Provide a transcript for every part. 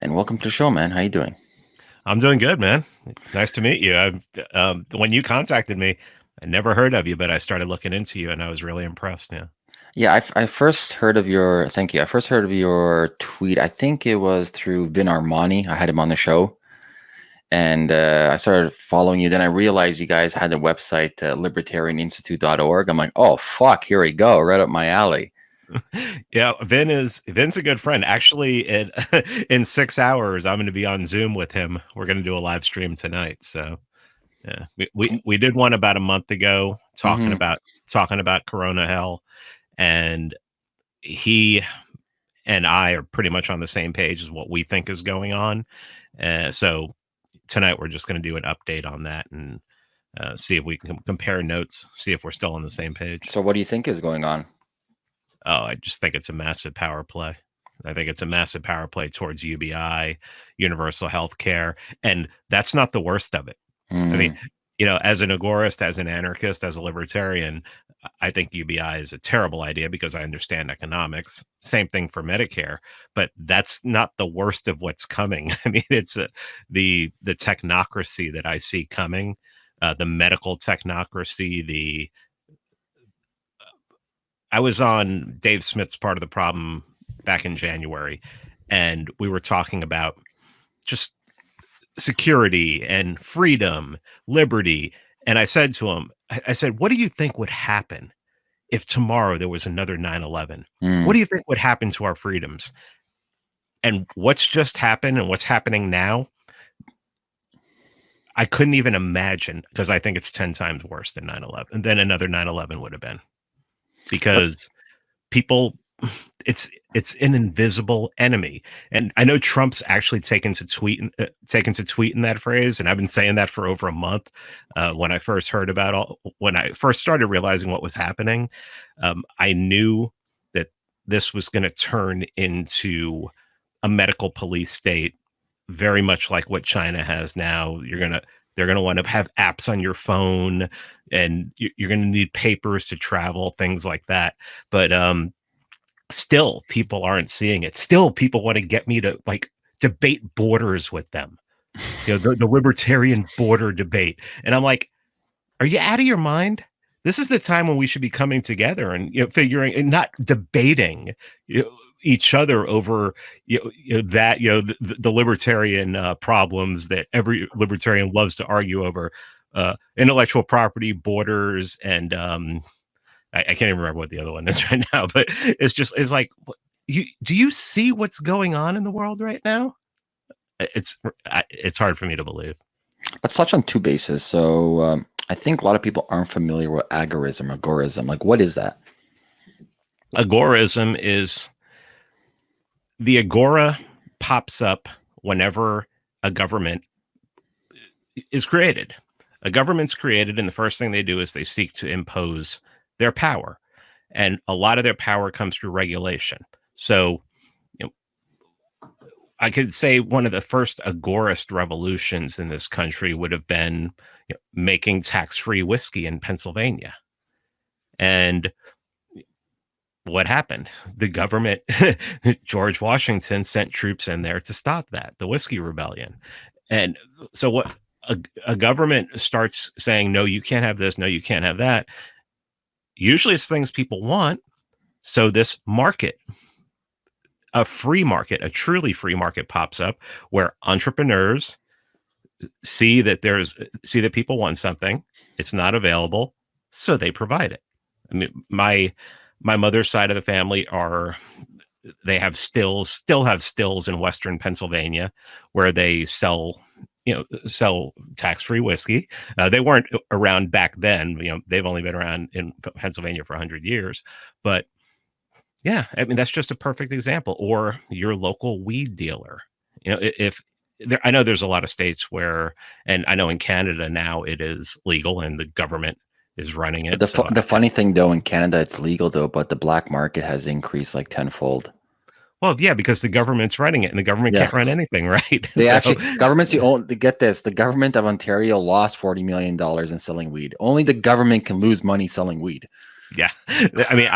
And welcome to the show, man. How you doing? I'm doing good, man. Nice to meet you. When you contacted me, I never heard of you, but I started looking into you, and I was really impressed. Yeah. Yeah, I first heard of your, thank you. I first heard of your tweet. I think it was through Vin Armani. I had him on the show and I started following you. Then I realized you guys had a website, libertarianinstitute.org. I'm like, oh, fuck, here we go. Right up my alley. Yeah, Vin's a good friend. Actually, in 6 hours, I'm going to be on Zoom with him. We're going to do a live stream tonight. So yeah, we did one about a month ago Mm-hmm. talking about Corona hell, and he and I are pretty much on the same page as what we think is going on. So tonight we're just going to do an update on that and see if we can compare notes, see if we're still on the same page. So what do you think is going on? Oh, I just think it's a massive power play. I think it's a massive power play towards UBI, universal health care. And that's not the worst of it. I mean, Mm. as an agorist, as an anarchist, as a libertarian, I think UBI is a terrible idea because I understand economics. Same thing for Medicare, but that's not the worst of what's coming. I mean, it's the technocracy that I see coming, the medical technocracy. I was on Dave Smith's Part of the Problem back in January, and we were talking about just security and freedom, liberty. And I said to him, I said, what do you think would happen if tomorrow there was another 9/11? What Mm. do you think would happen to our freedoms? And what's just happened and what's happening now, I couldn't even imagine, because I think it's 10 times worse than 9/11, than another 9/11 would have been. But Because people, it's an invisible enemy. And I know Trump's actually taken to tweeting that phrase, and I've been saying that for over a month. When I first when I first started realizing what was happening, I knew that this was going to turn into a medical police state, very much like what China has now. They're going to want to have apps on your phone, and you're going to need papers to travel, things like that. But still, people aren't seeing it. Still, people want to get me to like debate borders with them. The libertarian border debate, and I'm like, are you out of your mind? This is the time when we should be coming together and figuring and not debating each other over the libertarian problems that every libertarian loves to argue over, intellectual property, borders, and I can't even remember what the other one is right now. But it's like, do you see what's going on in the world right now? It's hard for me to believe. let's touch on two bases. So I think a lot of people aren't familiar with agorism. Like, what is that? Agorism is the agora pops up whenever a government is created. A government's created, and the first thing they do is they seek to impose their power. And a lot of their power comes through regulation. So, I could say one of the first agorist revolutions in this country would have been making tax-free whiskey in Pennsylvania. And what happened? The government, George Washington sent troops in there to stop that, the whiskey rebellion. And so what a government starts saying, no, you can't have this, no, you can't have that. Usually it's things people want. So this market, a free market, a truly free market pops up where entrepreneurs see that people want something, it's not available, so they provide it. I mean, my mother's side of the family they have still have stills in Western Pennsylvania where they sell tax-free whiskey. They weren't around back then. They've only been around in Pennsylvania for 100 years. But yeah, I mean, that's just a perfect example. Or your local weed dealer. If I know there's a lot of states where, and I know in Canada now it is legal and the government is running it. So The funny thing though, in Canada it's legal though, but the black market has increased like tenfold. well, yeah, because the government's running it and the government Yeah, can't run anything, right? they So actually government's the only. Get this: the government of Ontario lost $40 million in selling weed. Only the government can lose money selling weed. Yeah. I mean,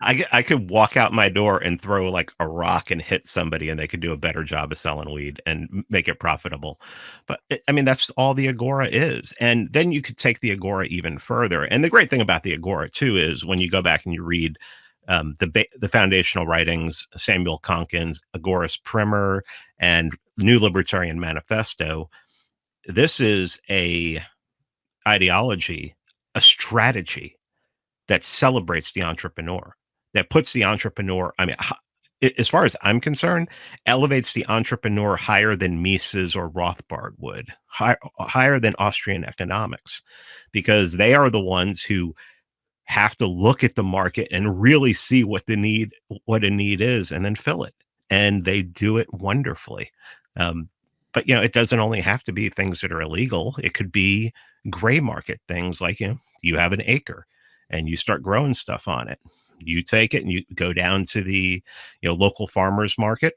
I could walk out my door and throw like a rock and hit somebody and they could do a better job of selling weed and make it profitable. But I mean, that's all the Agora is. And then you could take the Agora even further. And the great thing about the Agora too is when you go back and you read the foundational writings, Samuel Conkin's Agoras Primer and New Libertarian Manifesto, this is a ideology, a strategy that celebrates the entrepreneur, that puts the entrepreneur, I mean, as far as I'm concerned, elevates the entrepreneur higher than Mises or Rothbard would, higher than Austrian economics, because they are the ones who have to look at the market and really see what a need is, and then fill it. And they do it wonderfully. But it doesn't only have to be things that are illegal. It could be gray market things like, you have an acre and you start growing stuff on it. You take it and you go down to the, local farmers market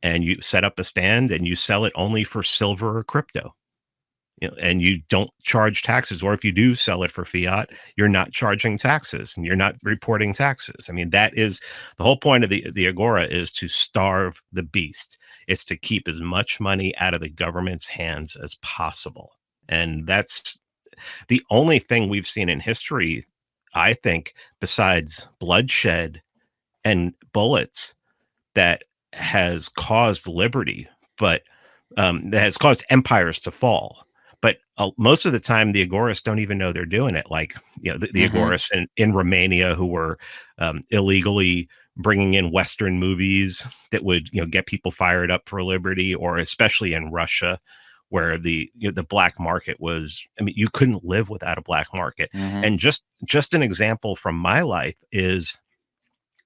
and you set up a stand and you sell it only for silver or crypto. And you don't charge taxes, or if you do sell it for fiat, you're not charging taxes and you're not reporting taxes. I mean, that is the whole point of the Agora, is to starve the beast. It's to keep as much money out of the government's hands as possible. And that's the only thing we've seen in history, I think, besides bloodshed and bullets, that has caused liberty, but that has caused empires to fall. But most of the time, the Agorists don't even know they're doing it. Like, the Agorists in Romania who were illegally bringing in Western movies that would, get people fired up for liberty, or especially in Russia, where the black market was, I mean, you couldn't live without a black market. And just an example from my life is,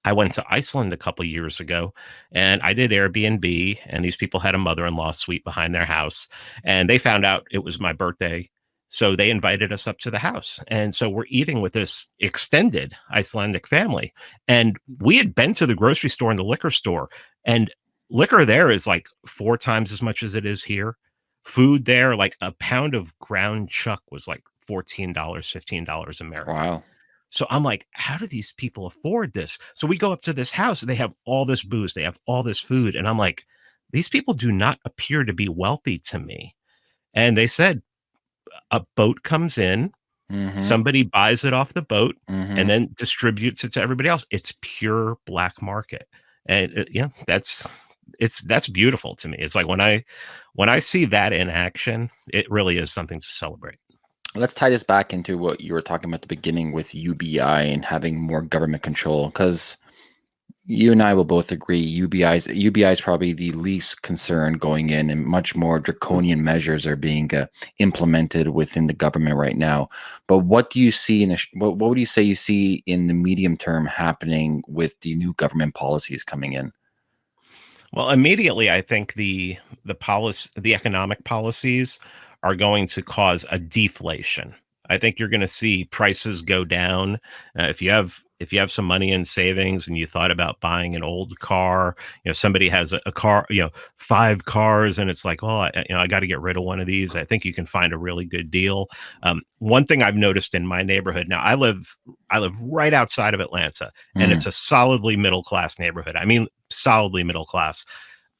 I went to Iceland a couple years ago and I did Airbnb, and these people had a mother-in-law suite behind their house, and they found out it was my birthday. So they invited us up to the house. And so we're eating with this extended Icelandic family. And we had been to the grocery store and the liquor store, and liquor there is like 4 times as much as it is here. Food there, like a pound of ground chuck was like $14, $15 American. Wow. So I'm like, how do these people afford this? So we go up to this house, they have all this booze, they have all this food. And I'm like, these people do not appear to be wealthy to me. And they said, a boat comes in, somebody buys it off the boat, and then distributes it to everybody else. It's pure black market. And that's beautiful to me. It's like when I see that in action, it really is something to celebrate. Let's tie this back into what you were talking about at the beginning with UBI and having more government control, because you and I will both agree UBI is probably the least concern going in, and much more draconian measures are being implemented within the government right now. But what do you see what would you say you see in the medium term happening with the new government policies coming in? Well, immediately, I think the economic policies are going to cause a deflation. I think you're going to see prices go down. If you have some money in savings and you thought about buying an old car, somebody has a car, 5 cars, and it's like, oh, I got to get rid of one of these. I think you can find a really good deal. One thing I've noticed in my neighborhood now, I live right outside of Atlanta, and it's a solidly middle class neighborhood. I mean, solidly middle class.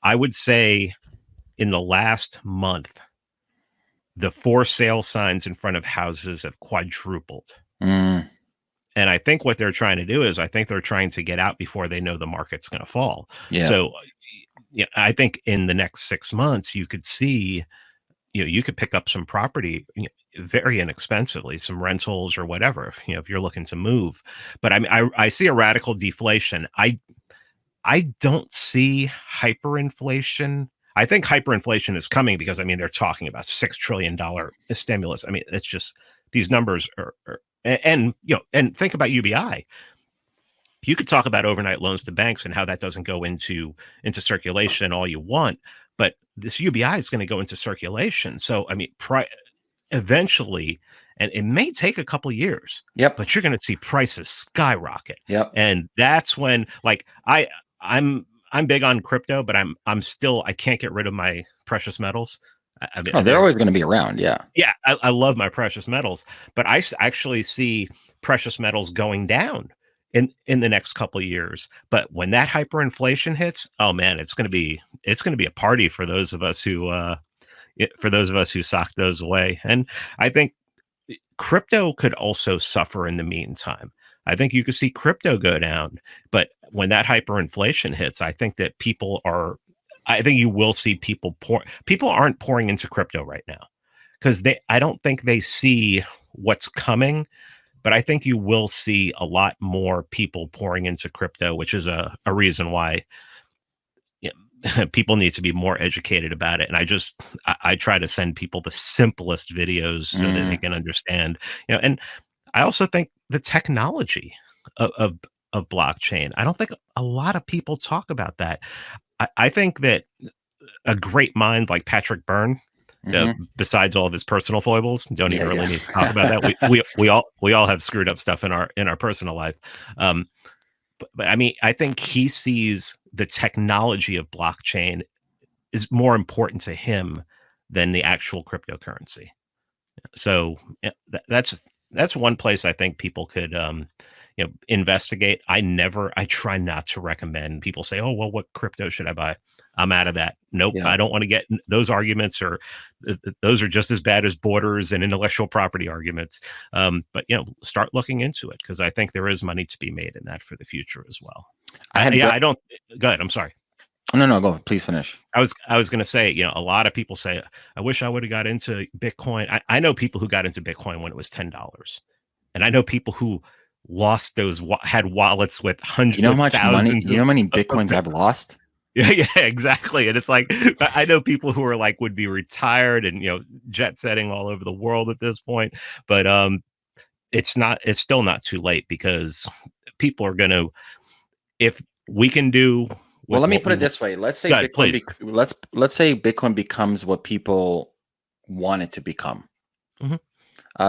I would say in the last month, the for sale signs in front of houses have quadrupled. And I think what they're trying to do is, I think they're trying to get out before they know the market's going to fall. Yeah. So I think in the next 6 months, you could see, you could pick up some property very inexpensively, some rentals or whatever, if you're looking to move. But I see a radical deflation. I don't see hyperinflation. I think hyperinflation is coming because, they're talking about $6 trillion stimulus. It's just, these numbers are and think about UBI. You could talk about overnight loans to banks and how that doesn't go into circulation all you want, but this UBI is going to go into circulation. So, eventually, and it may take a couple of years, but you're going to see prices skyrocket. And that's when, like, I'm big on crypto, but I can't get rid of my precious metals. Oh, they're always going to be around. Yeah. Yeah, I love my precious metals, but actually see precious metals going down in the next couple of years. But when that hyperinflation hits, oh man, it's going to be a party for those of us who sock those away. And I think crypto could also suffer in the meantime. I think you could see crypto go down, but when that hyperinflation hits, I think that I think you will see people aren't pouring into crypto right now because I don't think they see what's coming, but I think you will see a lot more people pouring into crypto, which is a reason why people need to be more educated about it. And I try to send people the simplest videos so that they can understand, and I also think the technology of blockchain, I don't think a lot of people talk about that. I think that a great mind like Patrick Byrne, besides all of his personal foibles, don't even really need to talk about that. We all have screwed up stuff in our personal life. But I mean, I think he sees the technology of blockchain is more important to him than the actual cryptocurrency. So that's one place I think people could investigate. I try not to recommend people say, oh, well, what crypto should I buy? I'm out of that. Nope. Yeah. I don't want to get those arguments, or those are just as bad as borders and intellectual property arguments. But start looking into it, because I think there is money to be made in that for the future as well. I don't. Go ahead. I'm sorry. No, go. Please finish. I was going to say, a lot of people say, I wish I would have got into Bitcoin. I know people who got into Bitcoin when it was $10, and I know people who lost had wallets with hundreds. You know how much money? You know how many Bitcoins I've lost? Yeah, exactly. And it's like, I know people who are like would be retired and jet setting all over the world at this point, but it's still not too late, because people are going to, if we can do. Well, let me put it this way. Let's say let's say Bitcoin becomes what people want it to become.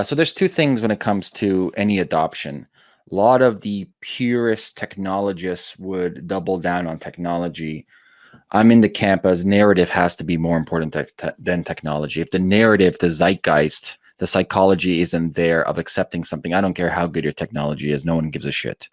So there's two things when it comes to any adoption. A lot of the purest technologists would double down on technology. I'm in the camp as narrative has to be more important than technology. If the narrative, the zeitgeist, the psychology isn't there of accepting something, I don't care how good your technology is. No one gives a shit.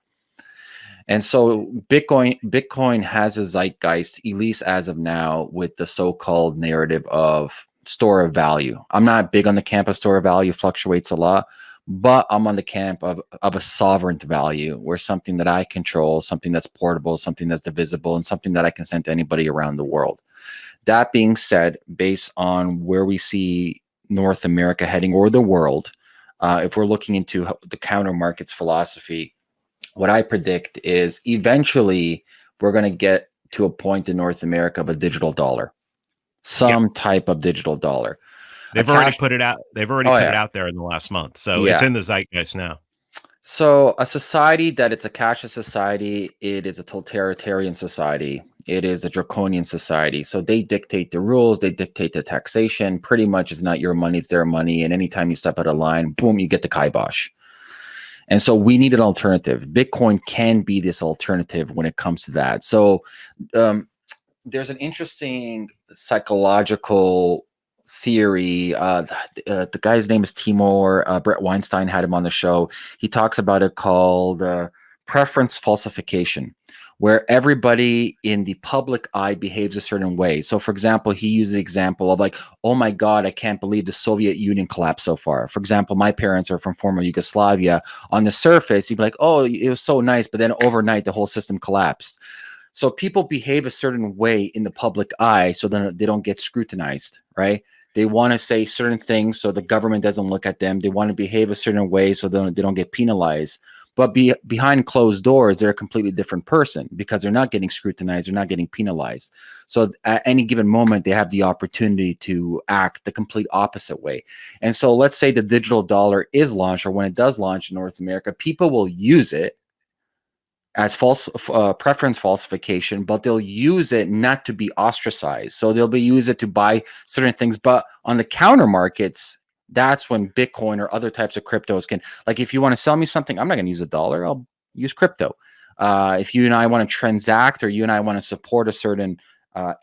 And so Bitcoin has a zeitgeist, at least as of now, with the so-called narrative of store of value. I'm not big on the camp of store of value, fluctuates a lot, but I'm on the camp of a sovereign value, where something that I control, something that's portable, something that's divisible, and something that I can send to anybody around the world. That being said, based on where we see North America heading, or the world, if we're looking into the counter markets philosophy, what I predict is eventually we're going to get to a point in North America of a digital dollar, some type of digital dollar. They've already put it out. They've already put it out there in the last month. So it's in the zeitgeist now. So a society that it's a cashless society, it is a totalitarian society. It is a draconian society. So they dictate the rules. They dictate the taxation. Pretty much it's not your money, it's their money. And anytime you step out of line, boom, you get the kibosh. And so we need an alternative. Bitcoin can be this alternative when it comes to that. So there's an interesting psychological theory. The guy's name is Timur. Brett Weinstein had him on the show. He talks about it called preference falsification, where everybody in the public eye behaves a certain way. So, for example, he used the example of like, oh my God, I can't believe the Soviet Union collapsed so far. For example, my parents are from former Yugoslavia. On the surface, you'd be like, oh, it was so nice. But then overnight, the whole system collapsed. So people behave a certain way in the public eye so then they don't get scrutinized, right? They want to say certain things so the government doesn't look at them. They want to behave a certain way so they don't get penalized. But behind closed doors, they're a completely different person because they're not getting scrutinized. They're not getting penalized. So at any given moment, they have the opportunity to act the complete opposite way. And so let's say the digital dollar is launched, or when it does launch in North America, people will use it as preference falsification, but they'll use it not to be ostracized. So they'll use it to buy certain things. But on the counter markets, that's when Bitcoin or other types of cryptos can, like, if you want to sell me something, I'm not going to use a dollar. I'll use crypto. If you and I want to transact, or you and I want to support a certain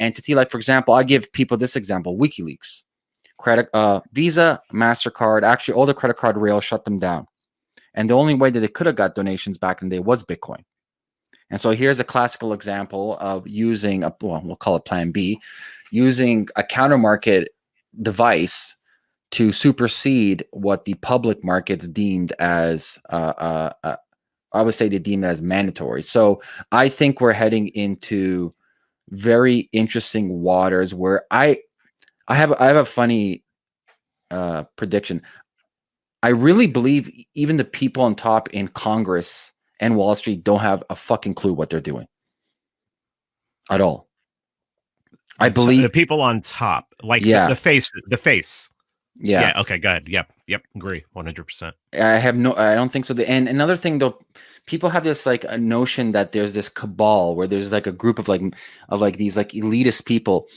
entity, like, for example, I give people this example, WikiLeaks. Visa, MasterCard, actually all the credit card rails shut them down. And the only way that they could have got donations back in the day was Bitcoin. And so here's a classical example of using we'll call it Plan B, using a counter market device to supersede what the public markets deemed as, I would say they deemed as mandatory. So I think we're heading into very interesting waters where I have a funny prediction. I really believe even the people on top in Congress and Wall Street don't have a fucking clue what they're doing at all. I believe the people on top, like the face. Yeah. Okay. Good. Yep. Agree. 100%. I don't think so. And another thing though, people have this like a notion that there's this cabal where there's like a group of these like elitist people.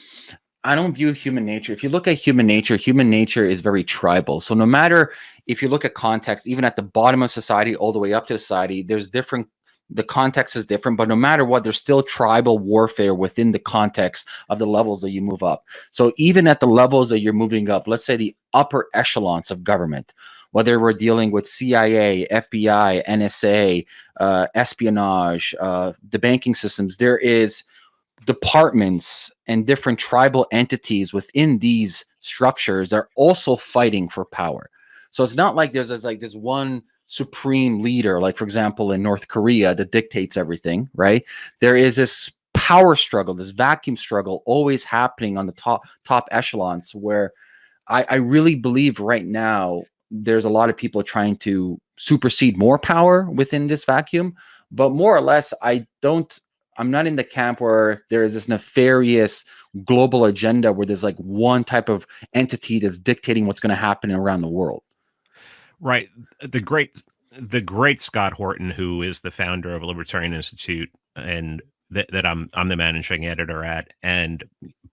I don't view human nature. If you look at human nature is very tribal. So no matter if you look at context, even at the bottom of society, all the way up to society, the context is different, but no matter what, there's still tribal warfare within the context of the levels that you move up. So even at the levels that you're moving up, let's say the upper echelons of government, whether we're dealing with CIA, FBI, NSA, espionage, the banking systems, there is departments and different tribal entities within these structures that are also fighting for power. So it's not like there's this one supreme leader, like for example in North Korea, that dictates everything, right? There is this power struggle, this vacuum struggle always happening on the top echelons, where I really believe right now there's a lot of people trying to supersede more power within this vacuum. But more or less, I'm not in the camp where there is this nefarious global agenda where there's like one type of entity that's dictating what's going to happen around the world. Right. The great Scott Horton, who is the founder of Libertarian Institute, and that I'm the managing editor at, and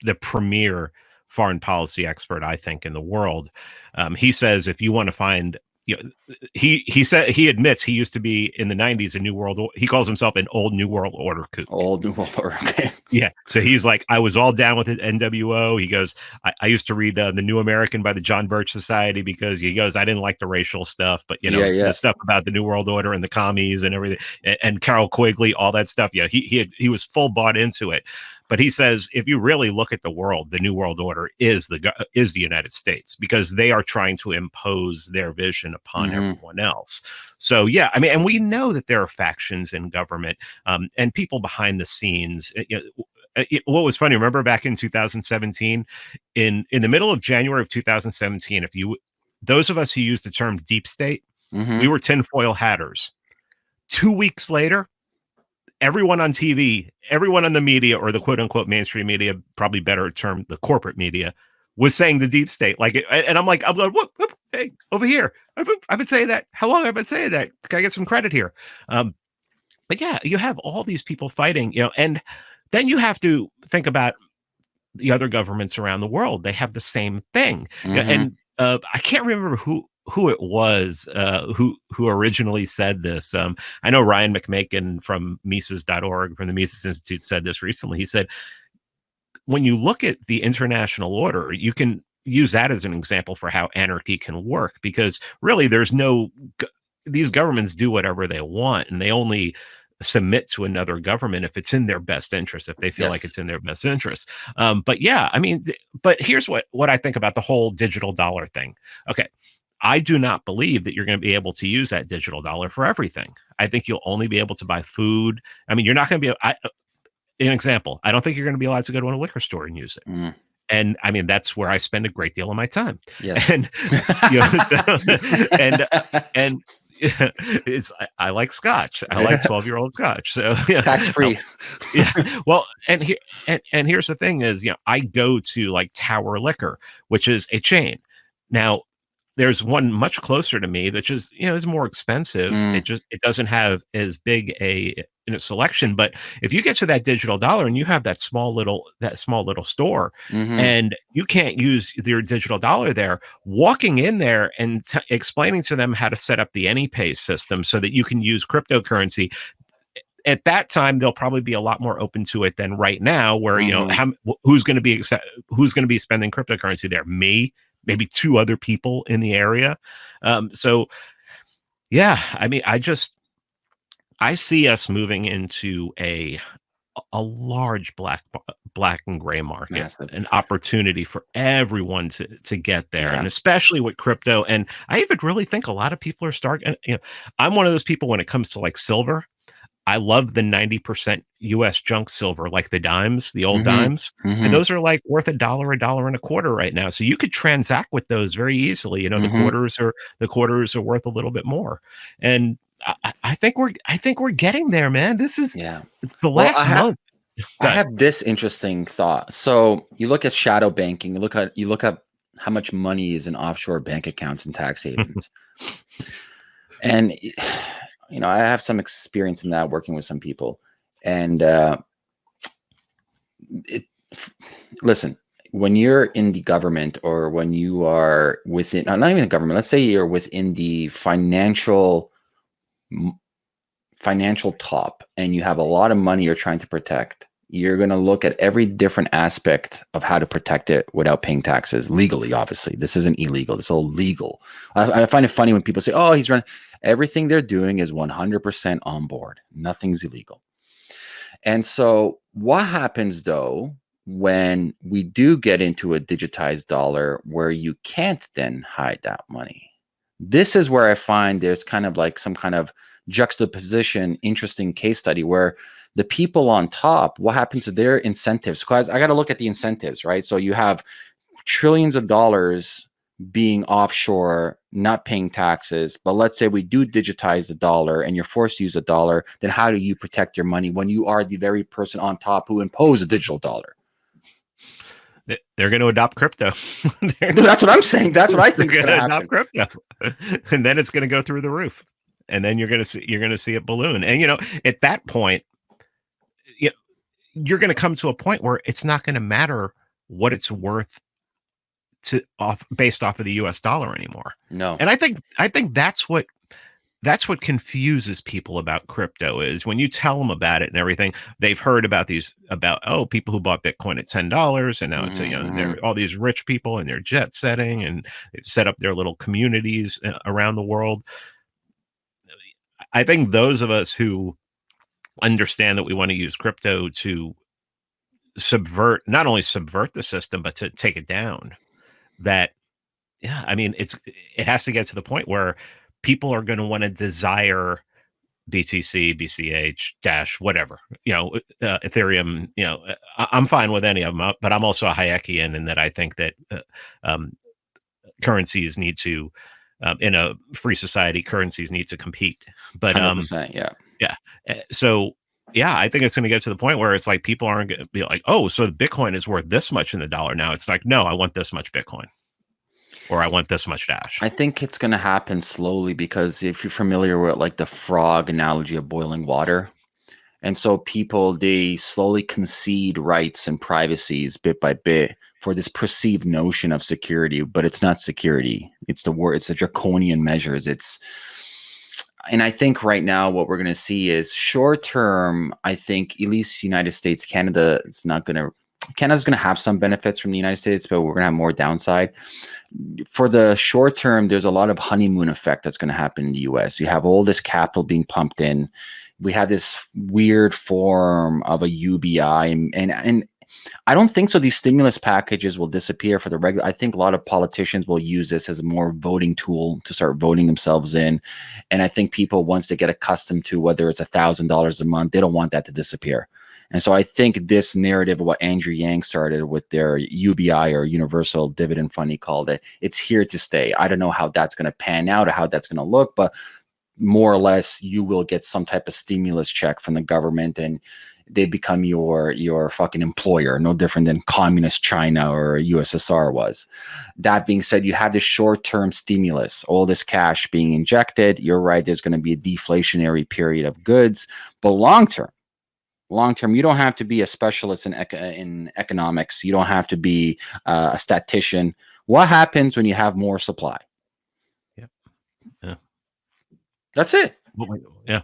the premier foreign policy expert, I think, in the world. He says if you want to find, he said, he admits he used to be in the 90s a New World. He calls himself an old New World Order kook. Old New World Order. Okay. Yeah. So he's like, I was all down with it. NWO. He goes, I used to read The New American by the John Birch Society, because he goes, I didn't like the racial stuff, but the stuff about the New World Order and the commies and everything, and Carol Quigley, all that stuff. Yeah. He was full bought into it. But he says, if you really look at the world, the New World Order is the United States, because they are trying to impose their vision upon everyone else. So, yeah, I mean, and we know that there are factions in government and people behind the scenes. What was funny, remember back in 2017, in the middle of January of 2017, those of us who used the term deep state, we were tinfoil hatters. 2 weeks later, everyone on TV, everyone on the media, or the quote unquote mainstream media, probably better term, the corporate media, was saying the deep state. And I'm going, what? Hey, over here. I've been saying that. How long have I been saying that? Can I get some credit here? But yeah, you have all these people fighting, and then you have to think about the other governments around the world. They have the same thing. And I can't remember who it was who originally said this. I know Ryan McMakin from Mises.org, from the Mises Institute, said this recently. He said, when you look at the international order, you can use that as an example for how anarchy can work, because really these governments do whatever they want, and they only submit to another government if it's in their best interest, if they feel like it's in their best interest. But yeah, I mean, but here's what I think about the whole digital dollar thing. Okay. I do not believe that you're going to be able to use that digital dollar for everything. I think you'll only be able to buy food. I mean, you're not going to be, an example, I don't think you're going to be allowed to go to a liquor store and use it. And I mean, that's where I spend a great deal of my time. Yes. And, and I like scotch. I like 12-year-old scotch. So tax free. Yeah. Well, and here's the thing is, I go to like Tower Liquor, which is a chain. Now, there's one much closer to me that is more expensive. It doesn't have as big a selection. But if you get to that digital dollar and you have that small little store, and you can't use your digital dollar there, walking in there and explaining to them how to set up the AnyPay system so that you can use cryptocurrency, at that time they'll probably be a lot more open to it than right now, where who's going to be spending cryptocurrency there? Me, maybe two other people in the area. So yeah, I mean, I see us moving into a large black and gray market, Massive. an opportunity for everyone to get there, Yeah. and especially with crypto. And I even really think a lot of people are starting. I'm one of those people when it comes to like silver. I love the 90% US junk silver, like the dimes, the old Mm-hmm. dimes. And Mm-hmm. those are like worth $1, $1.25 right now. So you could transact with those very easily. You know, Mm-hmm. the quarters are worth a little bit more. And I think we're getting there, man. This is Yeah. the Well, last month. I have this interesting thought. So you look at shadow banking, you look at how much money is in offshore bank accounts and tax havens. And you know, I have some experience in that working with some people. And listen, when you're in the government or when you are within, not even the government, let's say you're within the financial top and you have a lot of money you're trying to protect, you're going to look at every different aspect of how to protect it without paying taxes legally. Obviously, this isn't illegal. This is all legal. I find it funny when people say, oh, he's running. Everything they're doing is 100% on board. Nothing's illegal. And so what happens though, when we do get into a digitized dollar where you can't then hide that money? This is where I find there's kind of like some kind of juxtaposition, interesting case study where the people on top, what happens to their incentives? Because I got to look at the incentives, right? So you have trillions of dollars being offshore, not paying taxes. But let's say we do digitize the dollar and you're forced to use a dollar, then how do you protect your money when you are the very person on top who imposed a digital dollar? They're going to adopt crypto. That's what I'm saying. That's what I think is going to adopt crypto, and then it's going to go through the roof, and then you're going to see it balloon. And you know, at that point, you're going to come to a point where it's not going to matter what it's worth based off of the US dollar anymore. No. And I think that's what confuses people about crypto is when you tell them about it and everything, they've heard about people who bought Bitcoin at $10 and now it's they're all these rich people and they're jet setting and they've set up their little communities around the world. I think those of us who understand that we want to use crypto to not only subvert the system, but to take it down, that, yeah, I mean, it has to get to the point where people are going to want to desire BTC, BCH, Dash, whatever, Ethereum, I'm fine with any of them, but I'm also a Hayekian in that I think that currencies need to, in a free society, currencies need to compete. But so yeah, I think it's going to get to the point where it's like people aren't going to be like, oh, so Bitcoin is worth this much in the dollar now. It's like, no, I want this much Bitcoin, or I want this much Dash. I think it's going to happen slowly because if you're familiar with like the frog analogy of boiling water, and so people, they slowly concede rights and privacies bit by bit for this perceived notion of security, but it's not security. It's the draconian measures. And I think right now what we're going to see is short term. I think at least United States, Canada's going to have some benefits from the United States, but we're going to have more downside. For the short term, there's a lot of honeymoon effect that's going to happen in the US. You have all this capital being pumped in. We have this weird form of a UBI, and I don't think so. These stimulus packages will disappear for the regular. I think a lot of politicians will use this as a more voting tool to start voting themselves in. And I think people, once they get accustomed to whether it's $1,000 a month, they don't want that to disappear. And so I think this narrative of what Andrew Yang started with their UBI, or Universal Dividend Fund, he called it, it's here to stay. I don't know how that's going to pan out or how that's going to look, but more or less you will get some type of stimulus check from the government and they become your fucking employer, no different than communist China or USSR was. That being said, you have this short-term stimulus, all this cash being injected. You're right, there's going to be a deflationary period of goods, but long-term, you don't have to be a specialist in economics. You don't have to be a statistician. What happens when you have more supply? Yeah. That's it. Yeah.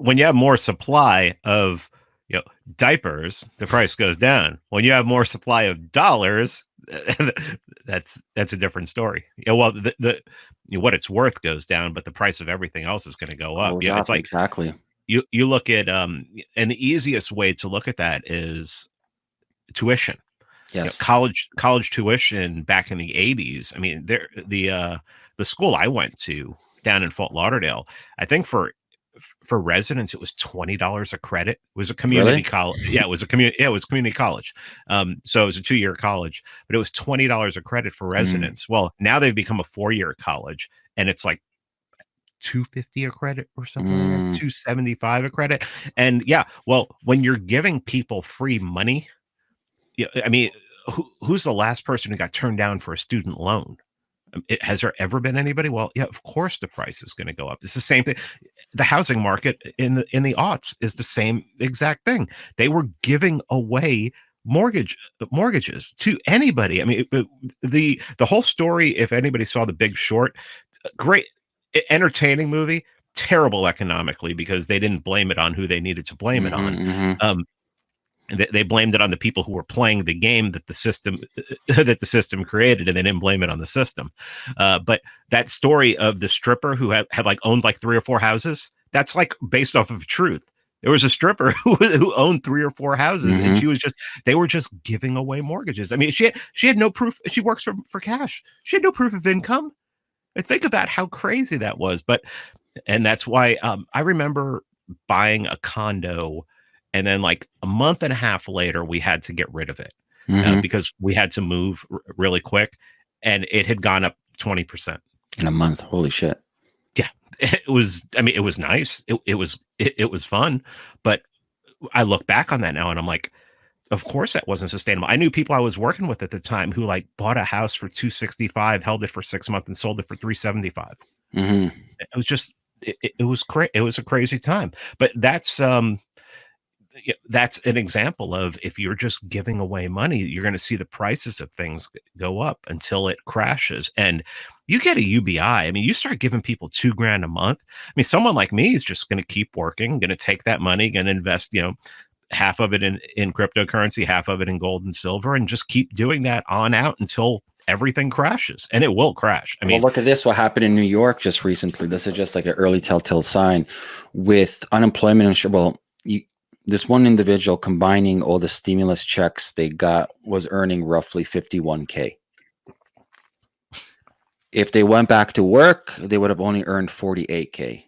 When you have more supply of diapers, the price goes down. When you have more supply of dollars, that's a different story. Yeah, well, what it's worth goes down, but the price of everything else is going to go up. Oh, Yeah, it's like exactly. you look at and the easiest way to look at that is tuition. Yes. College tuition back in the 80s. I mean, the school I went to down in Fort Lauderdale, I think for residents it was $20 a credit. It was a community Really? college. Yeah, it was a community college. So it was a 2-year college, but it was $20 a credit for Mm. residents. Well, now they've become a 4-year college, and it's like 250 a credit or something like that, Mm. 275 a credit. And yeah, well, when you're giving people free money, yeah, I mean, who's the last person who got turned down for a student loan? Has there ever been anybody? Well, yeah, of course the price is going to go up. It's the same thing. The housing market in the aughts is the same exact thing. They were giving away mortgages to anybody. I mean, the whole story. If anybody saw The Big Short, great, entertaining movie. Terrible economically because they didn't blame it on who they needed to blame it on. Mm-hmm. They blamed it on the people who were playing the game that the system created, and they didn't blame it on the system. But that story of the stripper who had like owned like 3 or 4 houses, that's like based off of truth. There was a stripper who owned 3 or 4 houses, and they were just giving away mortgages. I mean, she had no proof. She works for cash. She had no proof of income. And think about how crazy that was. And that's why I remember buying a condo, and then like a month and a half later, we had to get rid of it because we had to move really quick, and it had gone up 20% in a month. Holy shit! Yeah, it was. I mean, it was nice. It was fun, but I look back on that now, and I'm like, of course that wasn't sustainable. I knew people I was working with at the time who like bought a house for 265, held it for 6 months, and sold it for 375. It was just it was it was a crazy time. But that's an example of, if you're just giving away money, you're going to see the prices of things go up until it crashes. And you get a UBI. I mean, you start giving people $2,000 a month. I mean, someone like me is just going to keep working, going to take that money, going to invest, half of it in cryptocurrency, half of it in gold and silver, and just keep doing that on out until everything crashes. And it will crash. I mean, look at this. What happened in New York just recently? This is just like an early telltale sign with unemployment insurance. Well, this one individual, combining all the stimulus checks they got, was earning roughly $51K. If they went back to work, they would have only earned $48K.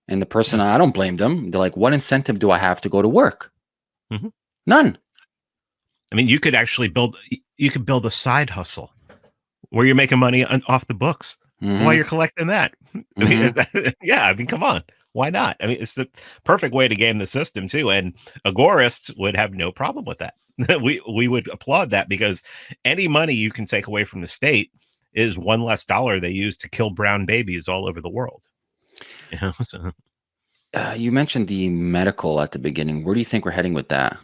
And the person, I don't blame them. They're like, what incentive do I have to go to work? None. I mean, you could actually build a side hustle where you're making money off the books while you're collecting that. I mean, yeah, I mean, come on. Why not? I mean, it's the perfect way to game the system too. And agorists would have no problem with that. We would applaud that, because any money you can take away from the state is one less dollar they use to kill brown babies all over the world. So. You mentioned the medical at the beginning. Where do you think we're heading with that?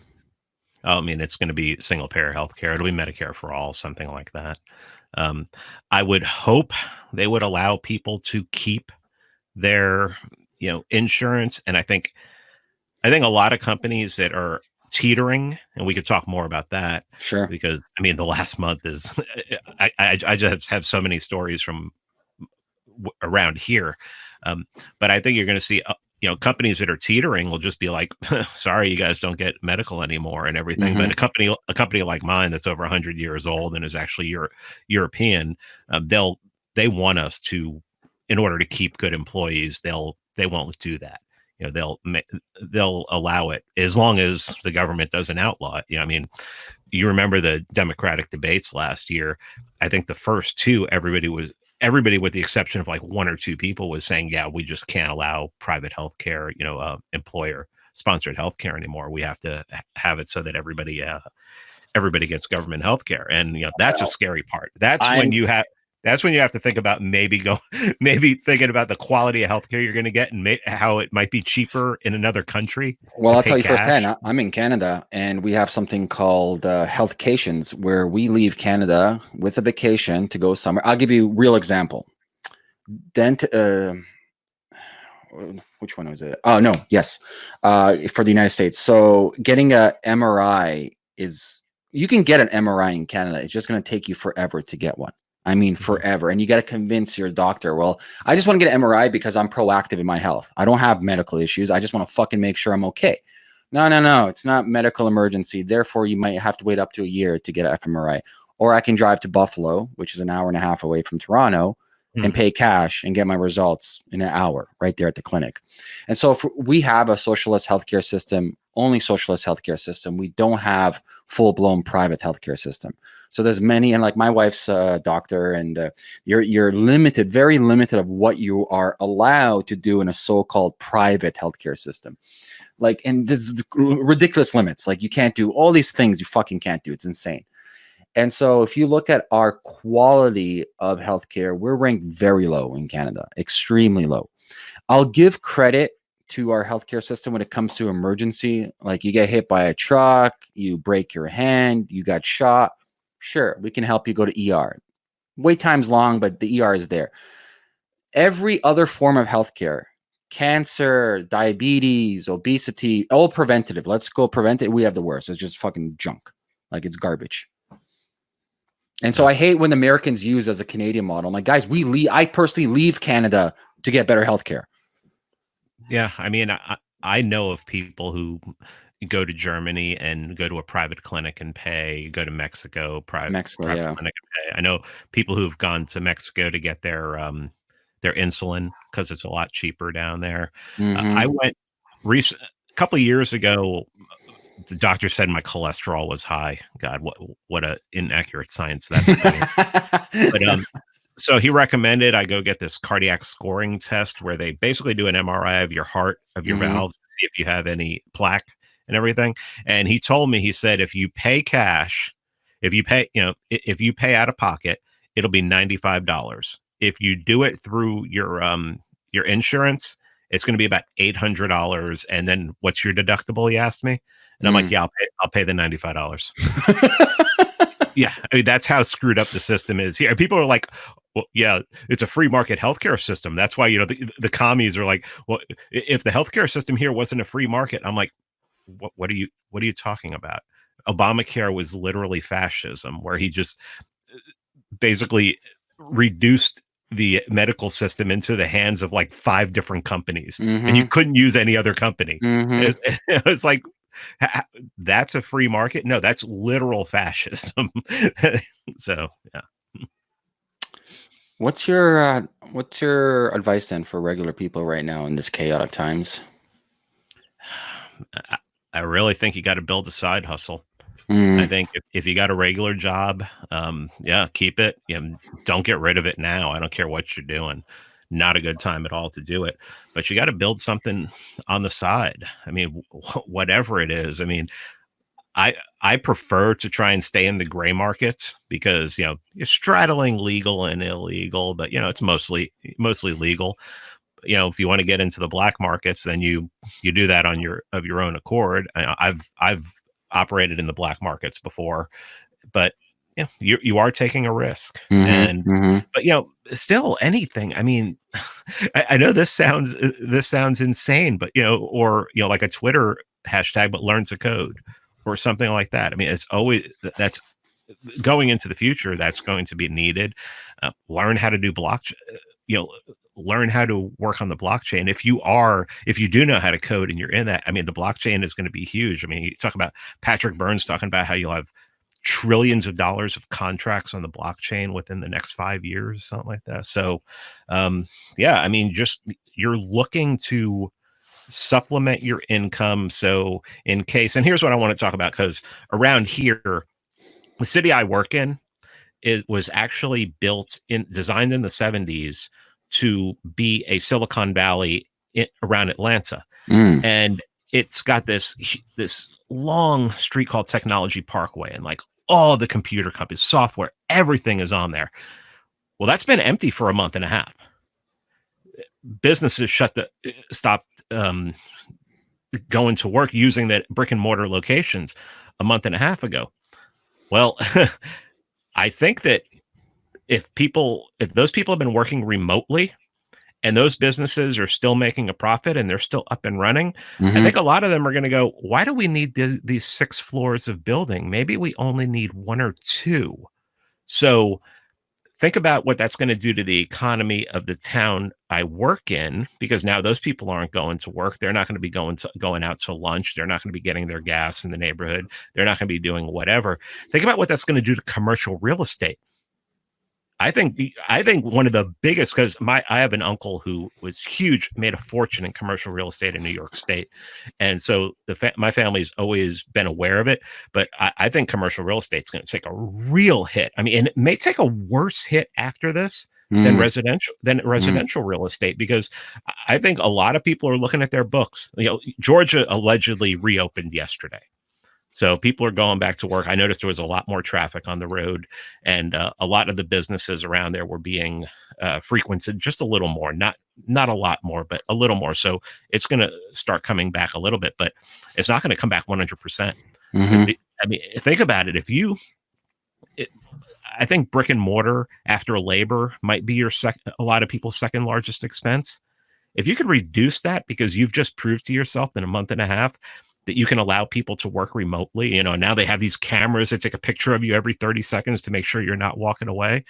Oh, I mean, it's going to be single payer healthcare. It'll be Medicare for all, something like that. I would hope they would allow people to keep their insurance. And I think a lot of companies that are teetering, and we could talk more about that. Sure. Because I mean, the last month is, I just have so many stories from around here. But I think you're going to see, companies that are teetering will just be like, sorry, you guys don't get medical anymore and everything. But a company like mine that's over 100 years old and is actually European, they want us to, in order to keep good employees, they won't do that. They'll allow it as long as the government doesn't outlaw it. I mean, you remember the Democratic debates last year. I think the first two, everybody, with the exception of like 1 or 2 people, was saying, yeah, we just can't allow private healthcare, employer sponsored healthcare anymore. We have to have it so that everybody gets government healthcare. And that's a scary part. That's when you have to think about maybe thinking about the quality of healthcare you're going to get, and how it might be cheaper in another country. Well, I'll tell you firsthand. I'm in Canada, and we have something called healthcations, where we leave Canada with a vacation to go somewhere. I'll give you a real example. Which one was it? Oh, no. Yes. For the United States. So getting a MRI is you can get an MRI in Canada. It's just going to take you forever to get one. I mean, forever. And you got to convince your doctor, well, I just want to get an MRI because I'm proactive in my health. I don't have medical issues. I just want to fucking make sure I'm okay. No. It's not medical emergency. Therefore, you might have to wait up to a year to get an fMRI. Or I can drive to Buffalo, which is an hour and a half away from Toronto, and pay cash and get my results in an hour right there at the clinic. And so if we have a socialist healthcare system, only socialist healthcare system. We don't have full-blown private healthcare system. So there's many, and like my wife's doctor, and you're limited, very limited of what you are allowed to do in a so-called private healthcare system. Like, and there's ridiculous limits. Like, you can't do all these things. You fucking can't do. It's insane. And so if you look at our quality of healthcare, we're ranked very low in Canada, extremely low. I'll give credit to our healthcare system when it comes to emergency. Like, you get hit by a truck, you break your hand, you got shot. Sure, we can help you go to ER. Wait time's long, but the ER is there. Every other form of healthcare, cancer, diabetes, obesity, all preventative. Let's go preventative. We have the worst. It's just fucking junk. Like, it's garbage. And so I hate when Americans use as a Canadian model. I'm like, guys, I personally leave Canada to get better healthcare. Yeah, I mean, I know of people who go to Germany and go to a private clinic and pay, go to Mexico, private clinic and pay. I know people who've gone to Mexico to get their insulin because it's a lot cheaper down there. I went a couple of years ago. The doctor said my cholesterol was high. God, what a inaccurate science that would be. But so he recommended I go get this cardiac scoring test where they basically do an MRI of your heart, of your valves, to see if you have any plaque and everything. And he told me, he said, if you pay cash, if you pay out of pocket, it'll be $95. If you do it through your insurance, it's going to be about $800. And then what's your deductible? He asked me. And I'm like, yeah, I'll pay the $95. Yeah, I mean, that's how screwed up the system is here. People are like, well, yeah, it's a free market healthcare system. That's why, the commies are like, well, if the healthcare system here wasn't a free market, I'm like, what are you talking about? Obamacare was literally fascism, where he just basically reduced the medical system into the hands of like 5 different companies, and you couldn't use any other company. It's like, that's a free market? No, that's literal fascism. So, yeah. What's your advice then for regular people right now in this chaotic times? I really think you got to build a side hustle. I think if you got a regular job, keep it. Don't get rid of it now. I don't care what you're doing. Not a good time at all to do it, but you got to build something on the side. I mean, whatever it is. I mean, I prefer to try and stay in the gray markets because, you're straddling legal and illegal, but it's mostly legal. If you want to get into the black markets, then you do that of your own accord. I've operated in the black markets before, but you are taking a risk. But still anything. I mean, I know this sounds insane, but like a Twitter hashtag, but learn to code or something like that. I mean, it's always, that's going into the future, that's going to be needed. Learn how to do blockchain, learn how to work on the blockchain. If you do know how to code and you're in that, I mean, the blockchain is going to be huge. I mean, you talk about Patrick Burns talking about how you'll have trillions of dollars of contracts on the blockchain within the next 5 years, something like that. So, I mean, just you're looking to supplement your income. So in case, and here's what I want to talk about, because around here, the city I work in, it was actually designed in the 70s to be a Silicon Valley around Atlanta. And it's got this long street called Technology Parkway, and like all the computer companies, software, everything is on there. Well, that's been empty for a month and a half. Businesses stopped going to work using that brick and mortar locations a month and a half ago. Well, I think that if those people have been working remotely and those businesses are still making a profit and they're still up and running, I Mm-hmm. think a lot of them are going to go, why do we need these 6 floors of building? Maybe we only need 1 or 2. So think about what that's going to do to the economy of the town I work in, because now those people aren't going to work. They're not going to be going out to lunch. They're not going to be getting their gas in the neighborhood. They're not going to be doing whatever. Think about what that's going to do to commercial real estate. I think one of the biggest, because I have an uncle who was huge, made a fortune in commercial real estate in New York State, and so my family's always been aware of it. But I think commercial real estate's going to take a real hit. I mean, and it may take a worse hit after this than residential real estate, because I think a lot of people are looking at their books. Georgia allegedly reopened yesterday. So people are going back to work. I noticed there was a lot more traffic on the road, and a lot of the businesses around there were being frequented just a little more, not a lot more, but a little more. So it's going to start coming back a little bit, but it's not going to come back 100%. I mean, think about it. I think brick and mortar after labor might be a lot of people's second largest expense. If you could reduce that, because you've just proved to yourself in a month and a half that you can allow people to work remotely. Now they have these cameras that take a picture of you every 30 seconds to make sure you're not walking away.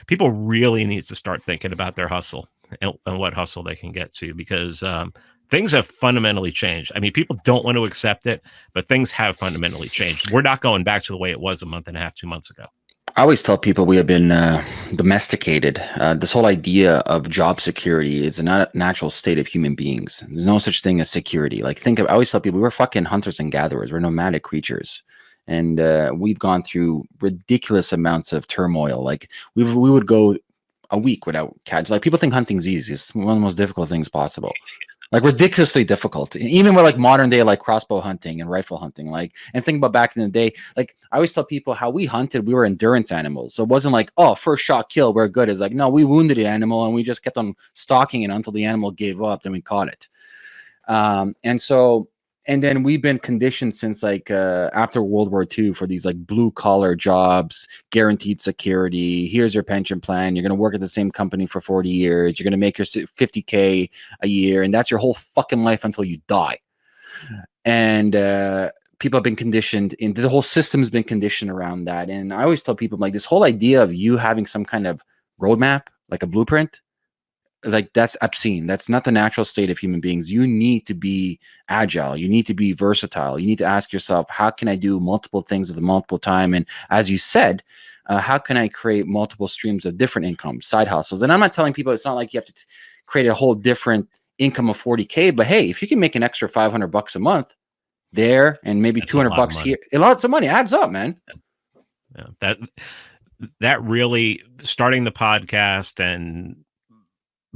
People really need to start thinking about their hustle and what hustle they can get to, because things have fundamentally changed. I mean, people don't want to accept it, but things have fundamentally changed. We're not going back to the way it was a month and a half, 2 months ago. I always tell people we have been domesticated. This whole idea of job security is a natural state of human beings. There's no such thing as security. Like, I always tell people we're fucking hunters and gatherers. We're nomadic creatures. And we've gone through ridiculous amounts of turmoil. Like, we would go a week without catch. Like, people think hunting's easy. It's one of the most difficult things possible. Like, ridiculously difficult, even with like modern day, like crossbow hunting and rifle hunting. Like, and think about back in the day, like I always tell people how we hunted, we were endurance animals. So it wasn't like, oh, first shot kill, we're good. It's like, no, we wounded the animal and we just kept on stalking it until the animal gave up, then we caught it. And then we've been conditioned since like after World War II for these like blue collar jobs, guaranteed security. Here's your pension plan. You're going to work at the same company for 40 years. You're going to make your 50K a year. And that's your whole fucking life until you die. And people have been conditioned, and the whole system has been conditioned around that. And I always tell people, like, this whole idea of you having some kind of roadmap, like a blueprint, like, that's obscene. That's not the natural state of human beings. You need to be agile. You need to be versatile. You need to ask yourself, how can I do multiple things at the multiple time? And as you said, how can I create multiple streams of different income, side hustles? And I'm not telling people, it's not like you have to create a whole different income of 40K, but hey, if you can make an extra $500 a month there, and maybe That's $200 here, lots of money adds up, man. Yeah, that really, starting the podcast and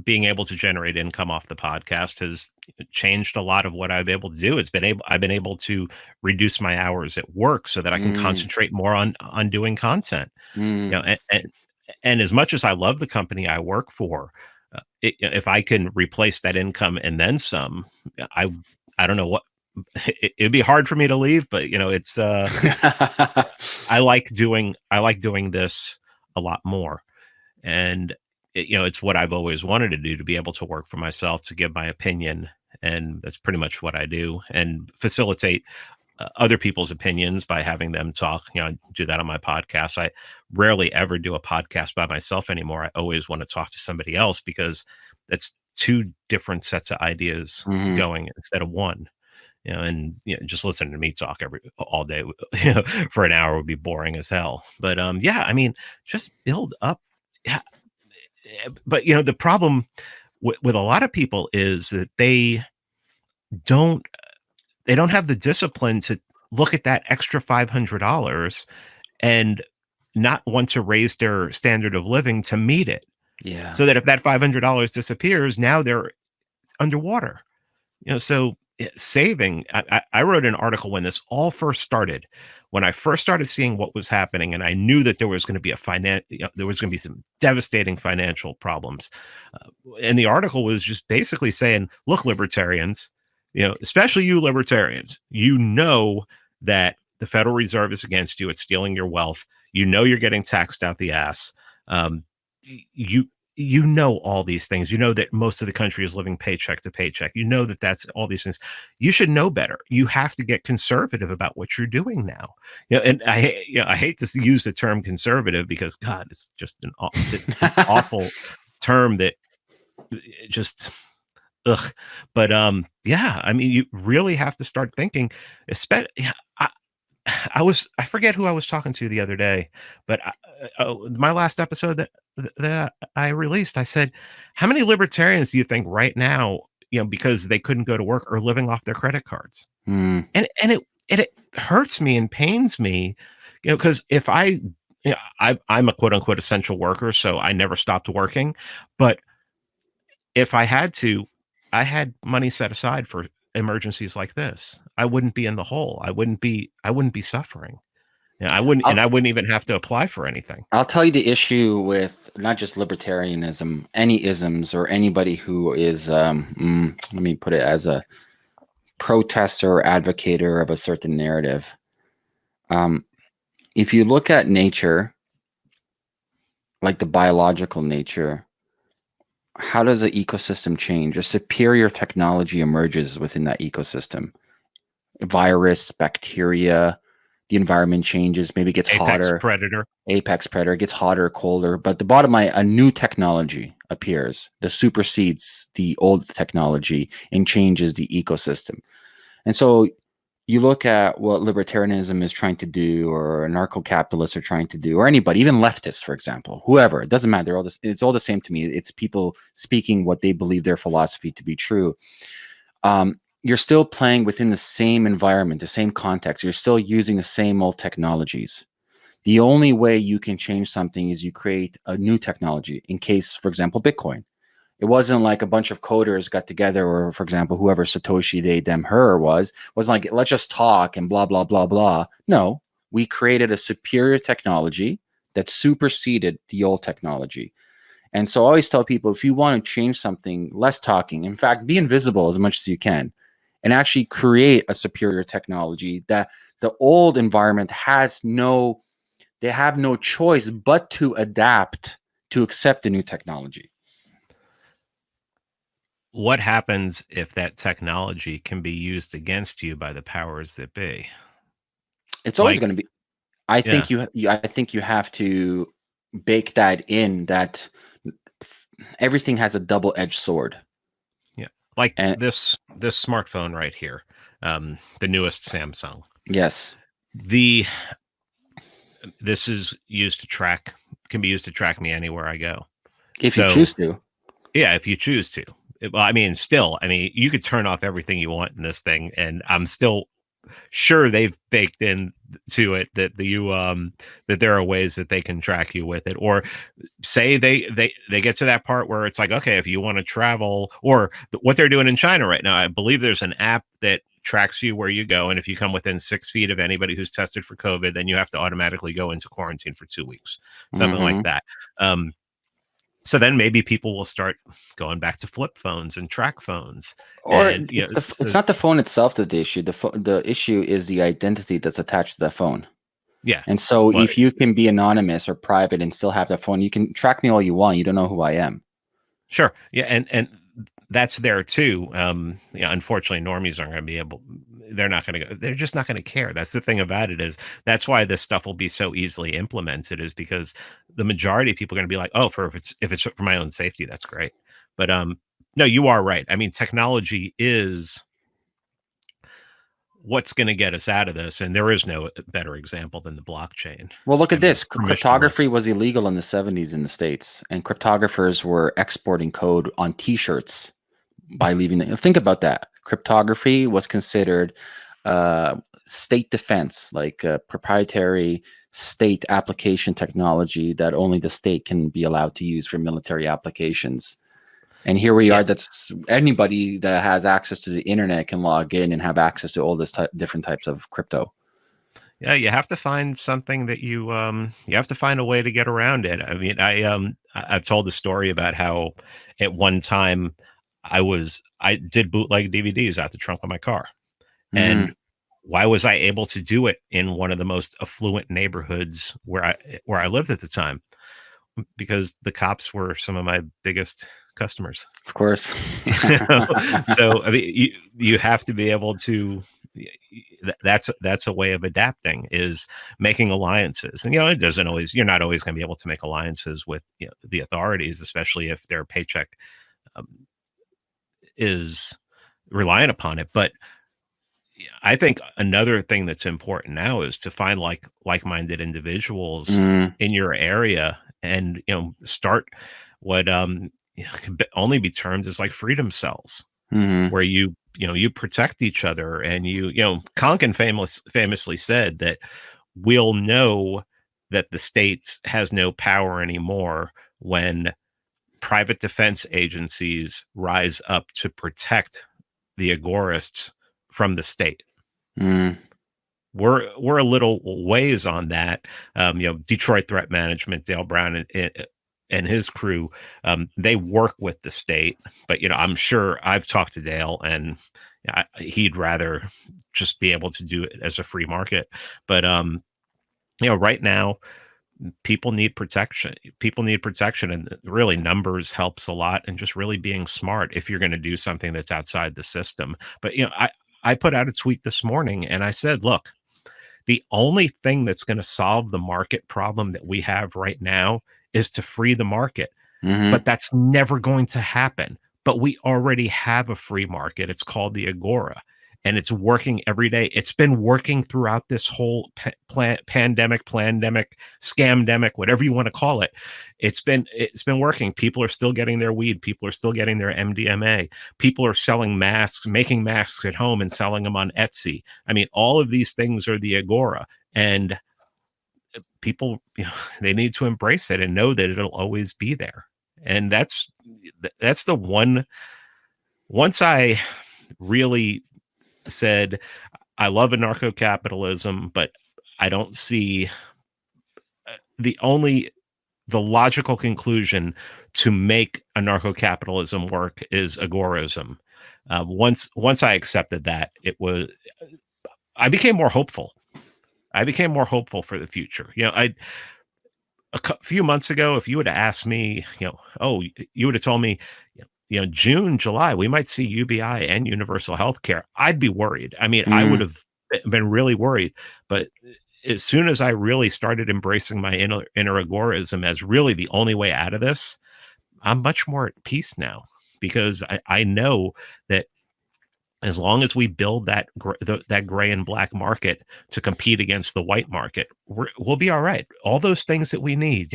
being able to generate income off the podcast has changed a lot of what I've been able to do. I've been able to reduce my hours at work so that I can concentrate more on doing content. And as much as I love the company I work for, if I can replace that income and then some, I don't know what, it'd be hard for me to leave, but it's I like doing this a lot more. And it's what I've always wanted to do, to be able to work for myself, to give my opinion. And that's pretty much what I do, and facilitate other people's opinions by having them talk. I do that on my podcast. I rarely ever do a podcast by myself anymore. I always want to talk to somebody else, because that's two different sets of ideas going instead of one. And just listening to me talk all day, for an hour would be boring as hell. But I mean, just build up. Yeah. But the problem with a lot of people is that they don't have the discipline to look at that extra $500 and not want to raise their standard of living to meet it. Yeah. So that if that $500 disappears, now they're underwater. So saving. I wrote an article when this all first started. When I first started seeing what was happening, and I knew that there was going to be there was going to be some devastating financial problems. And the article was just basically saying, look, libertarians, especially you libertarians, that the Federal Reserve is against you. It's stealing your wealth. You're getting taxed out the ass. Um, you you know all these things. You know that most of the country is living paycheck to paycheck. You know that that's all these things. You should know better. You have to get conservative about what you're doing now. And I hate to use the term conservative because God, it's just an awful term that just ugh. But yeah, I mean, you really have to start thinking. Especially, yeah, I forget who I was talking to the other day, but my last episode that I released, I said, "How many libertarians do you think right now, because they couldn't go to work, are living off their credit cards?" Mm. And it hurts me and pains me, because if I'm a quote unquote essential worker, so I never stopped working, but if I had to, I had money set aside for emergencies like this. I wouldn't be in the hole. I wouldn't be suffering. Yeah, I wouldn't even have to apply for anything. I'll tell you the issue with not just libertarianism, any isms or anybody who is, let me put it, as a protester or advocator of a certain narrative. If you look at nature, like the biological nature, how does the ecosystem change? A superior technology emerges within that ecosystem. Virus, bacteria, the environment changes, maybe it gets hotter. Apex predator gets hotter, colder, but the bottom line, a new technology appears that supersedes the old technology and changes the ecosystem. And so you look at what libertarianism is trying to do, or anarcho-capitalists are trying to do, or anybody, even leftists, for example, whoever, it doesn't matter. It's all the same to me. It's people speaking what they believe their philosophy to be true. You're still playing within the same environment, the same context. You're still using the same old technologies. The only way you can change something is you create a new technology. In case, for example, Bitcoin. It wasn't like a bunch of coders got together, or, for example, whoever Satoshi, they, them, her wasn't like, let's just talk and blah, blah, blah, blah. No, we created a superior technology that superseded the old technology. And so I always tell people, if you want to change something, less talking. In fact, be invisible as much as you can and actually create a superior technology that the old environment they have no choice but to adapt to accept the new technology. What happens if that technology can be used against you by the powers that be? It's always going to be. I think you have to bake that in, that everything has a double-edged sword. Yeah, like this smartphone right here, the newest Samsung. Yes. This is can be used to track me anywhere I go. If you choose to. Yeah, if you choose to. Well, I mean, you could turn off everything you want in this thing, and I'm still sure they've baked in to it that that there are ways that they can track you with it. Or say they get to that part where it's like, okay, if you want to travel, or what they're doing in China right now, I believe there's an app that tracks you where you go, and if you come within 6 feet of anybody who's tested for COVID, then you have to automatically go into quarantine for 2 weeks, something like that. So then maybe people will start going back to flip phones and track phones. Or it's not the phone itself that the issue. The issue is the identity that's attached to that phone. Yeah. And so if you can be anonymous or private and still have that phone, you can track me all you want. You don't know who I am. Sure. Yeah. And that's there too. Unfortunately, normies aren't going to be able. They're just not going to care. That's the thing about it, is that's why this stuff will be so easily implemented, is because the majority of people are going to be like, oh, if it's for my own safety, that's great. But no, you are right. I mean, technology is what's going to get us out of this, and there is no better example than the blockchain. Well, look at this. Cryptography was illegal in the 70s in the States, and cryptographers were exporting code on T-shirts by leaving it. Think about that. Cryptography was considered state defense, like proprietary state application technology that only the state can be allowed to use for military applications. And here we are. That's anybody that has access to the internet can log in and have access to all this different types of crypto. Yeah, you have to find something that you have to find a way to get around it. I mean, I've told the story about how at one time I did bootleg DVDs out the trunk of my car. And why was I able to do it in one of the most affluent neighborhoods where I lived at the time? because the cops were some of my biggest customers. Of course. So I mean, you have to be able to. That's a way of adapting, is making alliances. And it doesn't always. You're not always going to be able to make alliances with the authorities, especially if their paycheck is reliant upon it. But I think another thing that's important now is to find like-minded individuals in your area, and start what can only be termed as like freedom cells, where you protect each other. And Konkin famously said that we'll know that the state has no power anymore when private defense agencies rise up to protect the agorists from the state. We're a little ways on that. Detroit Threat Management, Dale Brown and his crew, they work with the state, but I'm sure I've talked to Dale, and he'd rather just be able to do it as a free market. But right now, people need protection. And really numbers helps a lot, and just really being smart if you're going to do something that's outside the system. But I put out a tweet this morning and I said, look, the only thing that's going to solve the market problem that we have right now is to free the market. But that's never going to happen. But we already have a free market. It's called the Agora, and it's working every day. It's been working throughout this whole pandemic, scamdemic, whatever you want to call it. It's been working. People are still getting their weed. People are still getting their MDMA. People are selling masks, making masks at home and selling them on Etsy. I mean, all of these things are the Agora, and people, they need to embrace it and know that it'll always be there. And that's the one. Once I really said, I love anarcho-capitalism, but I don't see the logical conclusion to make anarcho-capitalism work is agorism. Once I accepted that, I became more hopeful. I became more hopeful for the future. A few months ago, if you would have asked me, you would have told me, June, July, we might see UBI and universal health care, I'd be worried. I mean, I would have been really worried. But as soon as I really started embracing my inner agorism as really the only way out of this, I'm much more at peace now, because I know that as long as we build that gray and black market to compete against the white market, we'll be all right. All those things that we need,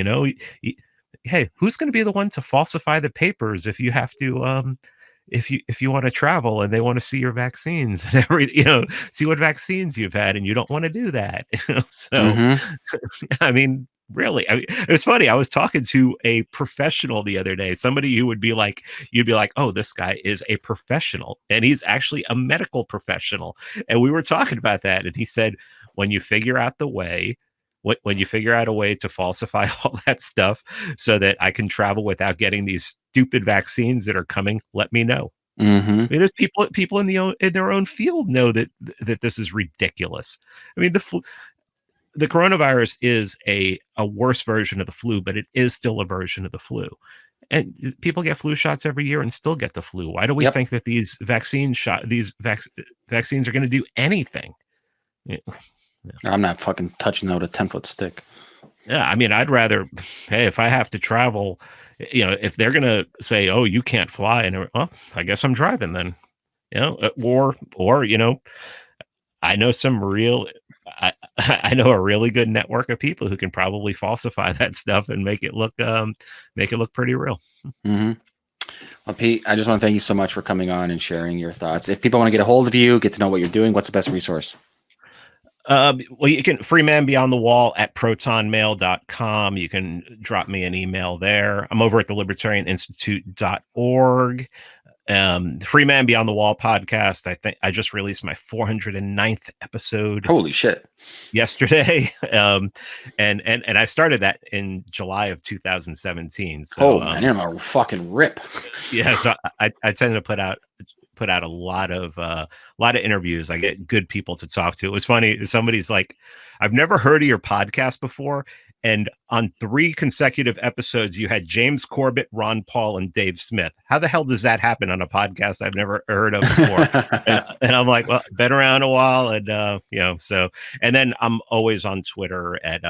hey, who's going to be the one to falsify the papers if you have to, if you want to travel and they want to see your vaccines and see what vaccines you've had, and you don't want to do that. So, I mean, really, it was funny. I was talking to a professional the other day, somebody who would be like, you'd be like, oh, this guy is a professional, and he's actually a medical professional. And we were talking about that. And he said, when you figure out a way to falsify all that stuff so that I can travel without getting these stupid vaccines that are coming, let me know. I mean, there's people in their own field know that this is ridiculous. I mean, the coronavirus is a worse version of the flu, but it is still a version of the flu. And people get flu shots every year and still get the flu. Why do we think that these vaccines are going to do anything? I'm not fucking touching out a 10-foot stick. Yeah, I mean, I'd rather, hey, if I have to travel, if they're going to say, oh, you can't fly, and I guess I'm driving then, or I know I know a really good network of people who can probably falsify that stuff and make it look pretty real. Well, Pete, I just want to thank you so much for coming on and sharing your thoughts. If people want to get a hold of you, get to know what you're doing, what's the best resource? Well, you can Freeman Beyond the Wall at protonmail.com. You can drop me an email there. I'm over at the libertarianinstitute.org. Freeman Beyond the Wall podcast. I think I just released my 409th episode. Holy shit. Yesterday. And I started that in July of 2017. So man, you're a fucking rip. Yeah. So I tend to put out a lot of interviews. I get good people to talk to. It was funny. Somebody's like, I've never heard of your podcast before. And on 3 consecutive episodes, you had James Corbett, Ron Paul, and Dave Smith. How the hell does that happen on a podcast I've never heard of before? and I'm like, well, been around a while. And, so, and then I'm always on Twitter at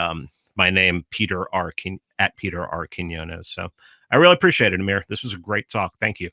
my name, Peter R. at Peter R. Quinones. So I really appreciate it, Ameer. This was a great talk. Thank you.